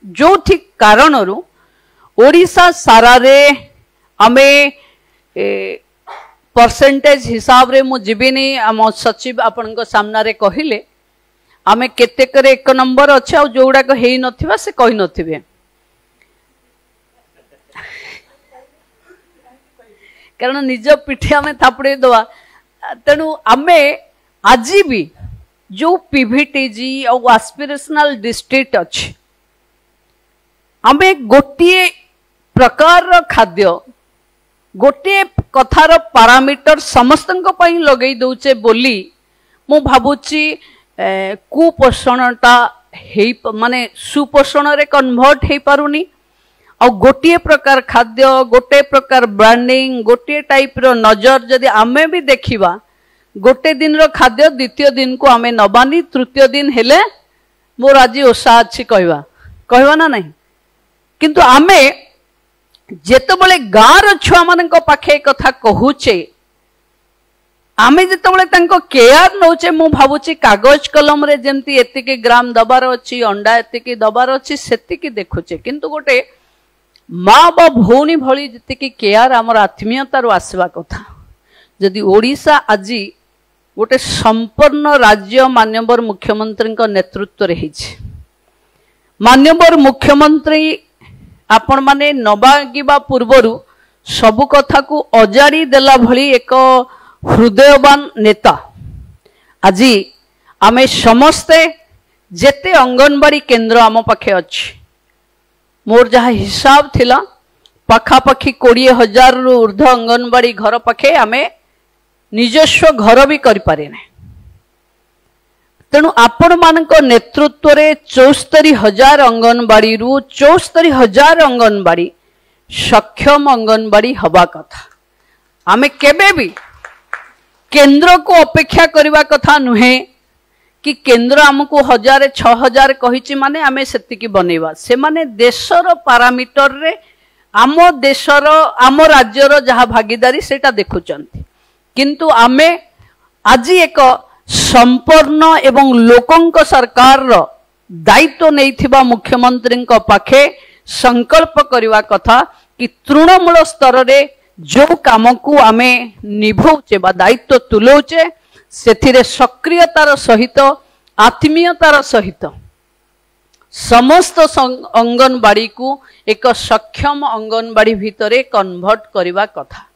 जो ठीक कारण ओडिशा सारा रे आमे परसेंटेज हिसाब रे मु जीविनी आम सचिव आपण सामना रे कहिले आमे केतेक रे 1 नंबर अच्छे आ जोड़ा को हेई नथिबा से कहि नथिबे कारण निज पिठी आमे थापड़े दवा तेणु आमे आज भी जो पीवीटीजी और एस्पिरेशनल डिस्ट्रिक्ट अच्छे आमे गोटे प्रकार खाद्य गोटे कथार पारामीटर समस्त लगे दौचे बोली मु भावुची कुपोषणटा माने सुपोषण रे कन्वर्ट हो पारुनी और गोटे प्रकार खाद्य गोटे प्रकार ब्रांडिंग गोटे टाइप रो नजर जदि आमे भी देखिबा गोटे दिन रो खाद्य द्वितीय दिन को आमे नबानी तृतीय दिन हेले मोर आज ओषा अच्छी कहवा ना नहीं किंतु आमे जेतबले गाँव छुआ मान पाखे कथा कहूचे आमे जेतबले तांको केयर नौचे मु भावुची कागज कलम रे जेमती एतिकी ग्राम दबार अच्छी अंडा एतिकी दबार अच्छी सेतिकी देखुचे किंतु गोटे माँ बा भौणी भली जेतिकी केयर आमर आत्मीयतार आसवा कथा जदि ओडिशा आज गोटे संपूर्ण राज्य माननीय मुख्यमंत्री नेतृत्व रे हिछि माननीय मुख्यमंत्री आपण माने नबागिबा पूर्वरु सबु कथा को अजाड़ी देला भली एक हृदयवान नेता आज आमे समस्ते जेते अंगनवाड़ी केंद्र आम पाखे अच्छी मोर जहाँ हिसाब थिला पाखापाखि 20,000 रु ऊर्ध्व अंगनवाड़ी घर पाखे आमे निजस्व घर भी करि पारे नै तेणु आपण मानक नेतृत्व रे 74,000 अंगनवाड़ी रु 74,000 अंगनवाड़ी सक्षम अंगनवाड़ी हवा कथा आमे केबे भी केंद्र को अपेक्षा करवा कथा नुहे कि केंद्र आमको 1,000-6,000 कहिछि माने आमे सेतिकी बनेवा से माने देशर पारामीटर रे आम देशर आम राज्यर जहाँ भागीदारी सेटा देखुचंती किंतु आमे आज एक संपूर्ण एवं लोकंक सरकार रो दायित्व नैथिबा मुख्यमंत्री पाखे संकल्प करवा कथा कि तृणमूल स्तर रे जो काम को आमे निभौचे बा दायित्व तुलौचे सेथिरे सक्रियतार सहित आत्मीयतार सहित समस्त अंगनवाड़ी को एक सक्षम अंगनवाड़ी भितरे कन्वर्ट करवा कथा।